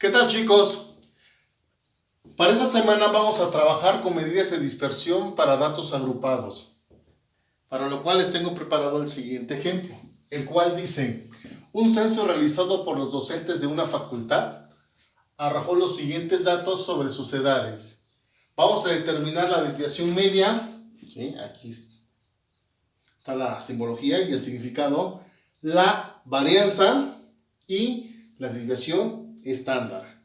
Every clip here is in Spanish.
¿Qué tal, chicos? Para esta semana vamos a trabajar con medidas de dispersión para datos agrupados, para lo cual les tengo preparado el siguiente ejemplo, el cual dice: un censo realizado por los docentes de una facultad arrojó los siguientes datos sobre sus edades. Vamos a determinar la desviación media, ¿sí? Aquí está la simbología y el significado, la varianza y la desviación estándar.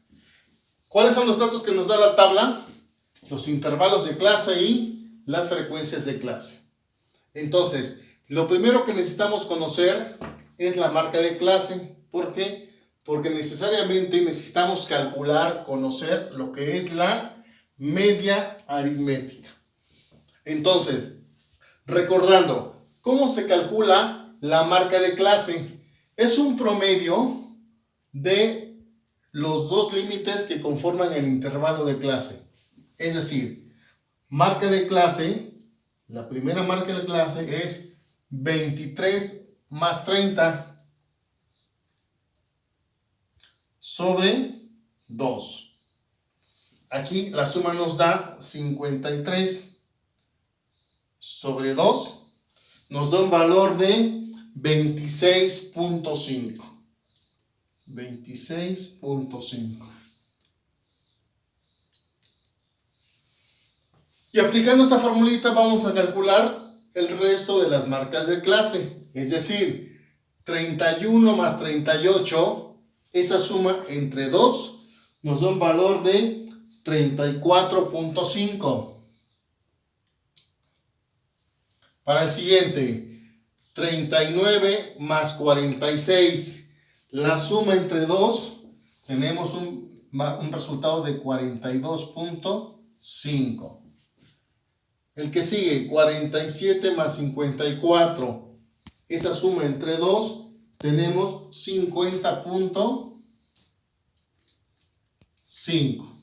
¿Cuáles son los datos que nos da la tabla? Los intervalos de clase y las frecuencias de clase. Entonces, lo primero que necesitamos conocer es la marca de clase. ¿Por qué? Porque necesariamente necesitamos calcular, conocer lo que es la media aritmética. Entonces, recordando, ¿cómo se calcula la marca de clase? Es un promedio de los dos límites que conforman el intervalo de clase. Es decir, marca de clase, la primera marca de clase es 23 más 30 sobre 2. Aquí la suma nos da 53 sobre 2. Nos da un valor de 26.5. 26.5. Y aplicando esta formulita vamos a calcular el resto de las marcas de clase. Es decir, 31 más 38, esa suma entre 2 nos da un valor de 34.5. Para el siguiente, 39 más 46. La suma entre 2, tenemos un resultado de 42.5. El que sigue, 47 más 54. Esa suma entre 2, tenemos 50.5.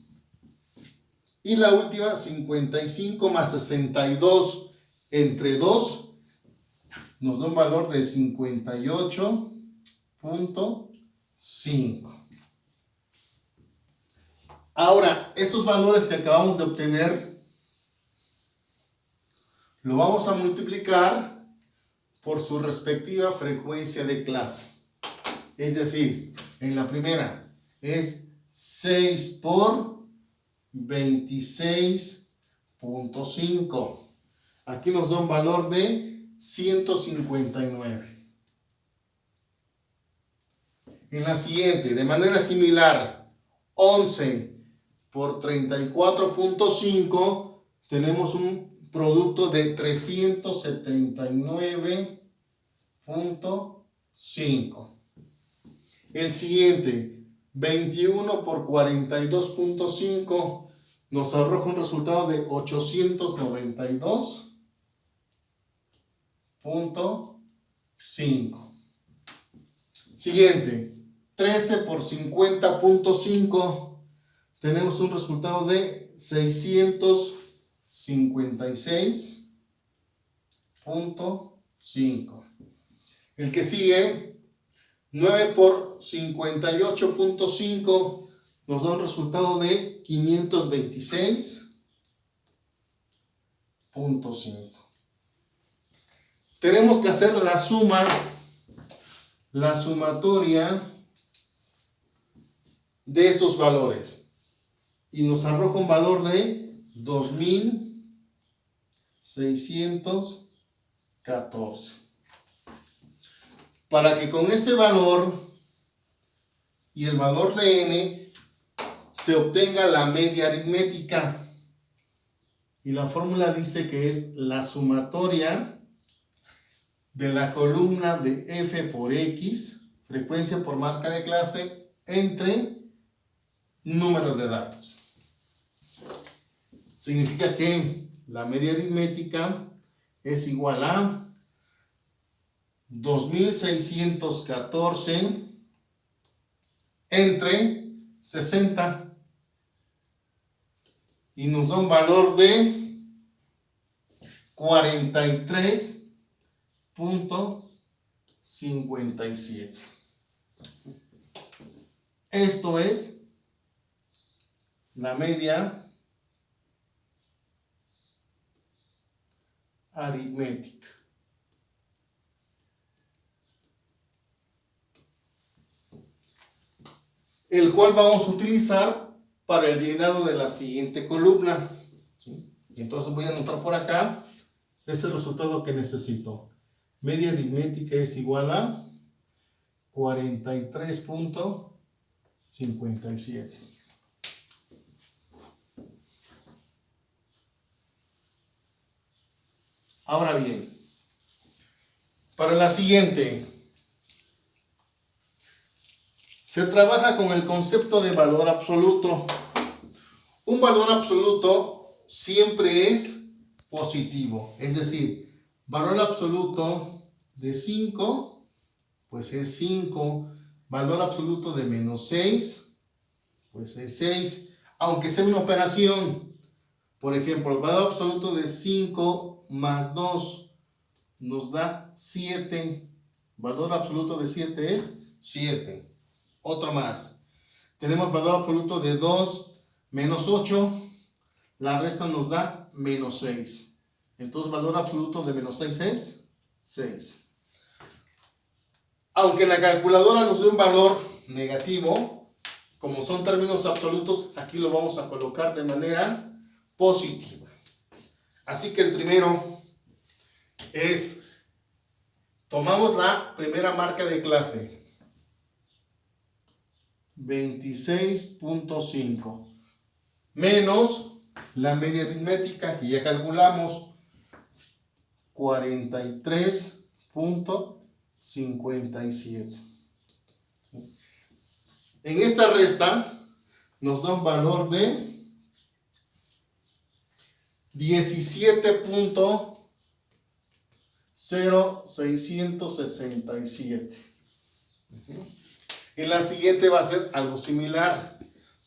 Y la última, 55 más 62 entre 2, nos da un valor de 58.5. Ahora, estos valores que acabamos de obtener, lo vamos a multiplicar por su respectiva frecuencia de clase. Es decir, en la primera es 6 por 26.5. Aquí nos da un valor de 159. En la siguiente, de manera similar, 11 por 34.5, tenemos un producto de 379.5. El siguiente, 21 por 42.5, nos arroja un resultado de 892.5. Siguiente, 13 por 50.5, tenemos un resultado de 656.5. El que sigue, 9 por 58.5, nos da un resultado de 526.5. Tenemos que hacer la sumatoria de estos valores y nos arroja un valor de 2614. Para que con este valor y el valor de n se obtenga la media aritmética, y la fórmula dice que es la sumatoria de la columna de f por x, frecuencia por marca de clase, entre número de datos. Significa que la media aritmética es igual a 2614 entre 60 y nos da un valor de 43.57. Esto es la media aritmética. El cual vamos a utilizar para el llenado de la siguiente columna. ¿Sí? Entonces voy a anotar por acá, es el resultado que necesito. Media aritmética es igual a 43.57. Ahora bien, para la siguiente, se trabaja con el concepto de valor absoluto. Un valor absoluto siempre es positivo, es decir, valor absoluto de 5, pues es 5. Valor absoluto de menos 6, pues es 6. Aunque sea una operación, por ejemplo, el valor absoluto de 5 más 2 nos da 7. Valor absoluto de 7 es 7. Otro más. Tenemos valor absoluto de 2 menos 8. La resta nos da menos 6. Entonces, valor absoluto de menos 6 es 6. Aunque la calculadora nos dé un valor negativo, como son términos absolutos, aquí lo vamos a colocar de manera positiva. Así que el primero es, tomamos la primera marca de clase, 26.5, menos la media aritmética que ya calculamos, 43.57. En esta resta nos da un valor de 17.0667. En la siguiente va a ser algo similar.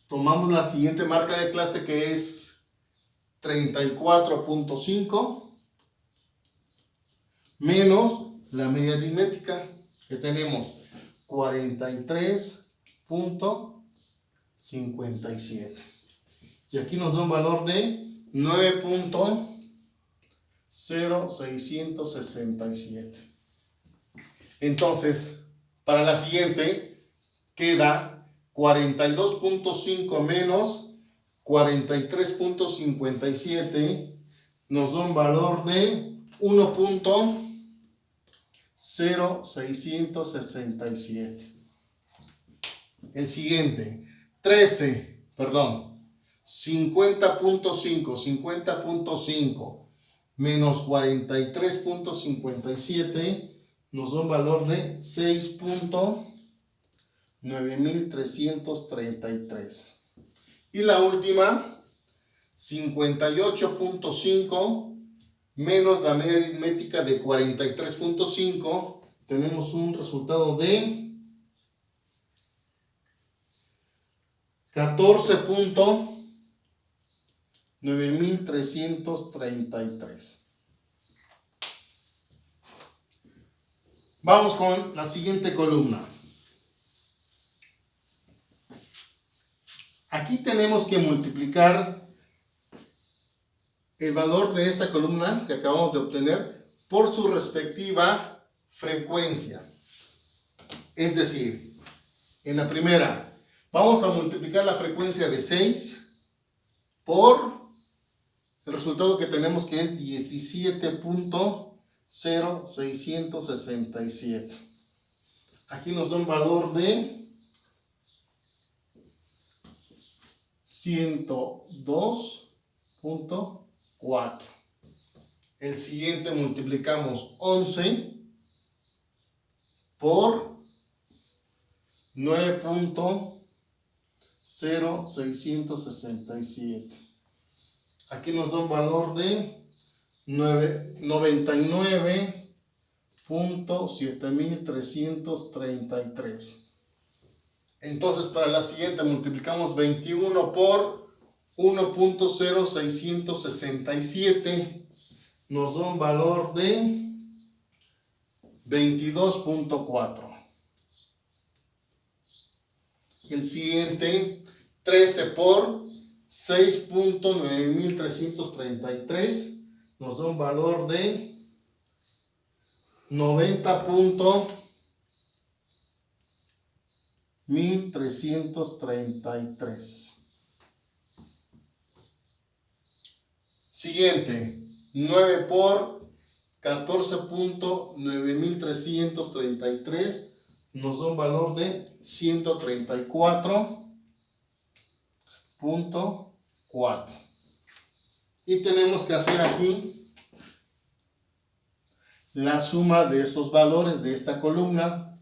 Tomamos la siguiente marca de clase, que es 34.5, menos la media aritmética que tenemos, 43.57. Y aquí nos da un valor de 9.0667. Entonces, para la siguiente queda 42.5 menos 43.57, nos da un valor de 1.0667. El siguiente, 50.5 menos 43.57 nos da un valor de 6.9333. Y la última, 58.5 menos la media aritmética de 43.5, tenemos un resultado de 14.9333. Vamos con la siguiente columna. Aquí tenemos que multiplicar el valor de esta columna que acabamos de obtener por su respectiva frecuencia. Es decir, en la primera vamos a multiplicar la frecuencia de 6 por el resultado que tenemos, que es 17.0667. Aquí nos da un valor de 102.4. El siguiente multiplicamos 11 por 9.0667. Aquí nos da un valor de 99.7333. Entonces, para la siguiente multiplicamos 21 por 1.0667. Nos da un valor de 22.4. El siguiente, 13 por 6.9333 nos da un valor de 90.1333. Siguiente, 9 por 14.9333 nos da un valor de 134.4. Y tenemos que hacer aquí la suma de esos valores de esta columna.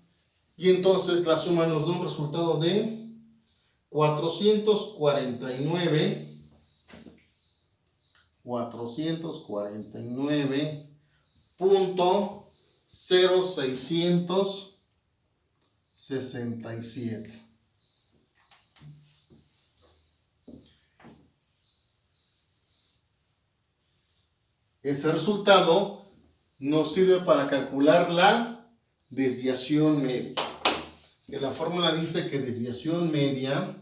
Y entonces la suma nos da un resultado de 449.0667. Ese resultado nos sirve para calcular la desviación media. Que la fórmula dice que desviación media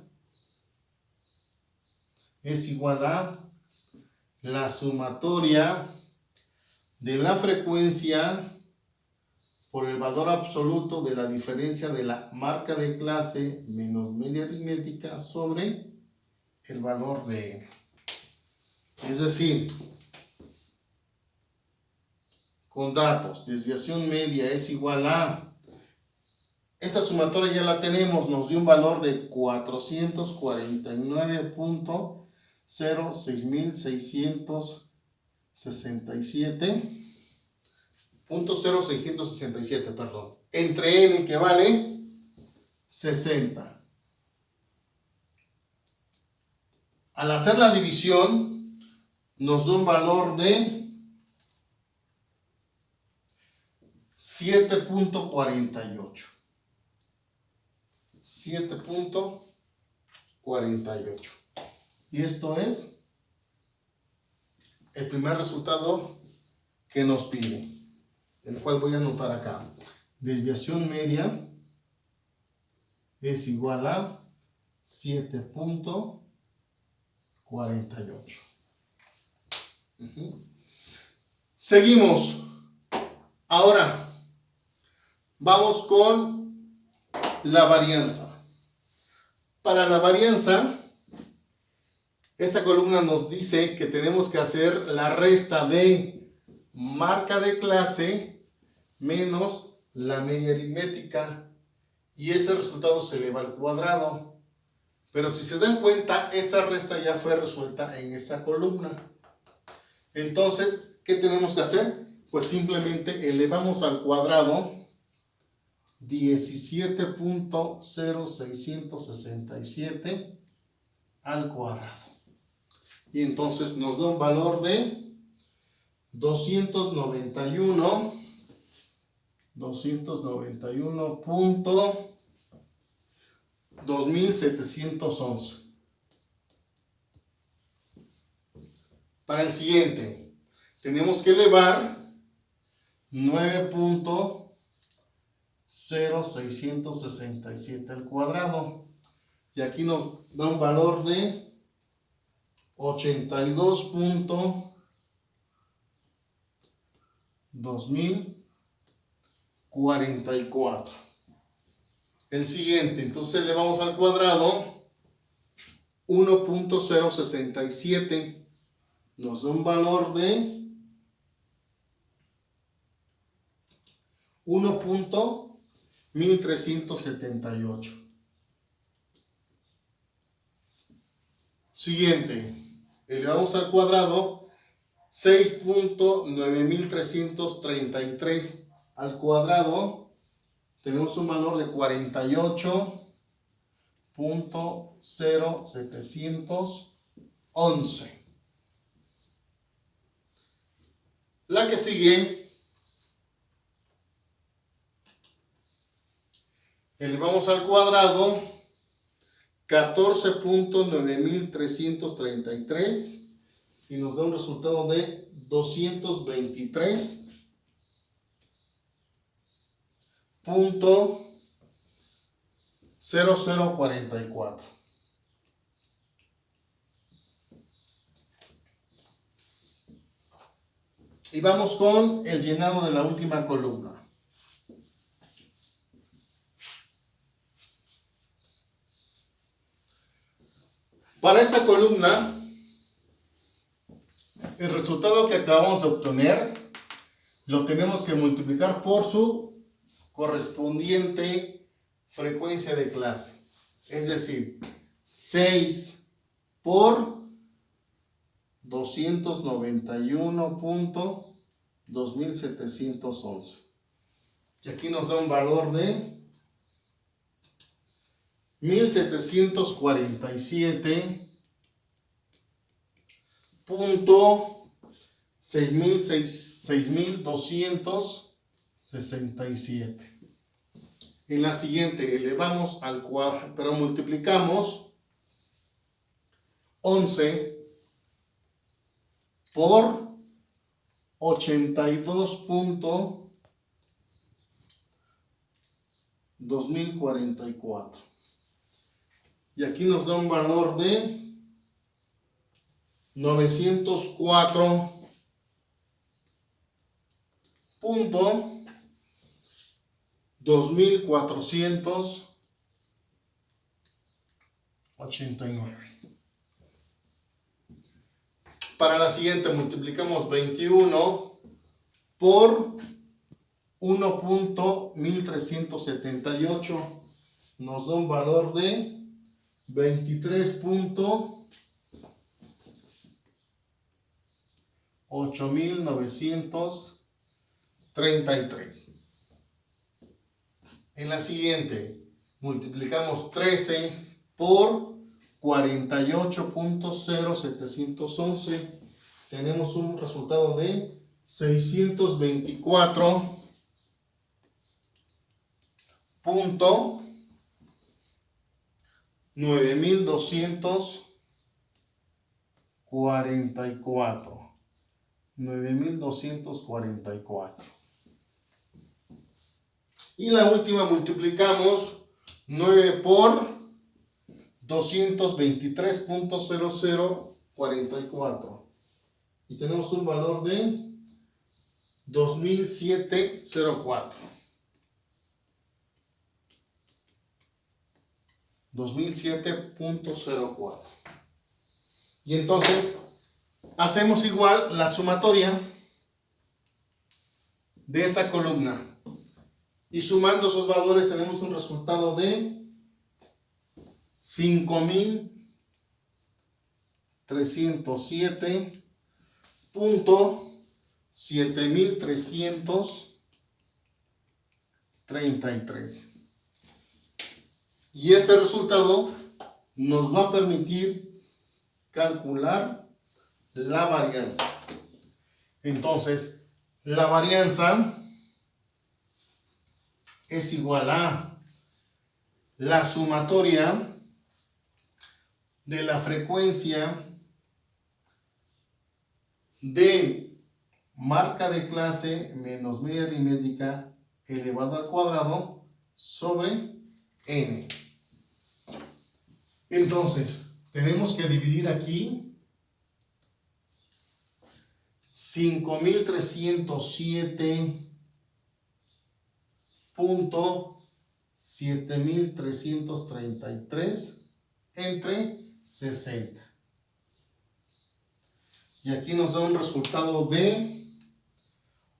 es igual a la sumatoria de la frecuencia por el valor absoluto de la diferencia de la marca de clase menos media aritmética sobre el valor de n. Es decir, con datos, desviación media es igual a, esa sumatoria ya la tenemos, nos dio un valor de 449.0667, perdón, entre n que vale 60. Al hacer la división nos da un valor de 7.48. 7.48. Y esto es el primer resultado que nos pide, el cual voy a anotar acá. Desviación media es igual a 7.48. Seguimos. Ahora vamos con la varianza. Para la varianza, esta columna nos dice que tenemos que hacer la resta de marca de clase menos la media aritmética, y ese resultado se eleva al cuadrado. Pero si se dan cuenta, esa resta ya fue resuelta en esta columna. Entonces, ¿qué tenemos que hacer? Pues simplemente elevamos al cuadrado 17.0667 al cuadrado. Y entonces nos da un valor de 291.2711. Para el siguiente, tenemos que elevar 9.0667 al cuadrado. Y aquí nos da un valor de 82.2044. El siguiente, entonces elevamos al cuadrado 1.067. Nos da un valor de 1.1378. Siguiente, elevamos al cuadrado 6.9333 al cuadrado. Tenemos un valor de 48.0711. La que sigue, elevamos al cuadrado 14.9333 y nos da un resultado de 223.0044. Y vamos con el llenado de la última columna. Para esta columna, el resultado que acabamos de obtener lo tenemos que multiplicar por su correspondiente frecuencia de clase. Es decir, 6 por 291.2711. Y aquí nos da un valor de 1747.6267. En la siguiente elevamos al cuadrado, pero multiplicamos 11 por 82.2044. Y aquí nos da un valor de 904.2489. Para la siguiente multiplicamos 21 por 1.1378. Nos da un valor de 23.8933. En la siguiente multiplicamos 13 por 48.0711. Tenemos un resultado de 624.9244. 9244. Y la última multiplicamos 9 por 223.0044. Y tenemos un valor de 2704. 2007.04. Y entonces hacemos igual la sumatoria de esa columna. Y sumando esos valores tenemos un resultado de 5.307.7333. Y este resultado nos va a permitir calcular la varianza. Entonces, la varianza es igual a la sumatoria de la frecuencia de marca de clase menos media aritmética elevado al cuadrado sobre n. Entonces, tenemos que dividir aquí 5.307.7333 entre 60. Y aquí nos da un resultado de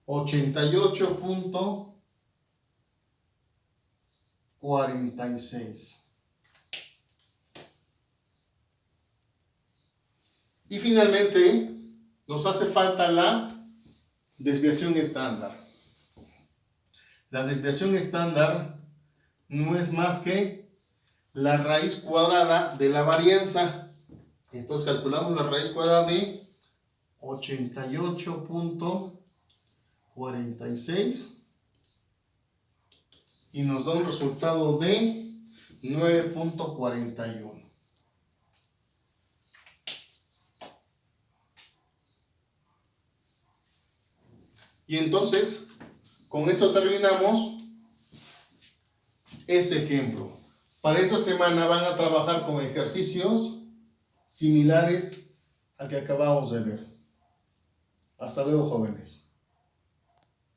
88.46. Y finalmente nos hace falta la desviación estándar. La desviación estándar no es más que la raíz cuadrada de la varianza. Entonces calculamos la raíz cuadrada de 88.46 y nos da un resultado de 9.41. Y entonces, con esto terminamos este ejemplo. Para esa semana van a trabajar con ejercicios similares al que acabamos de ver. Hasta luego, jóvenes.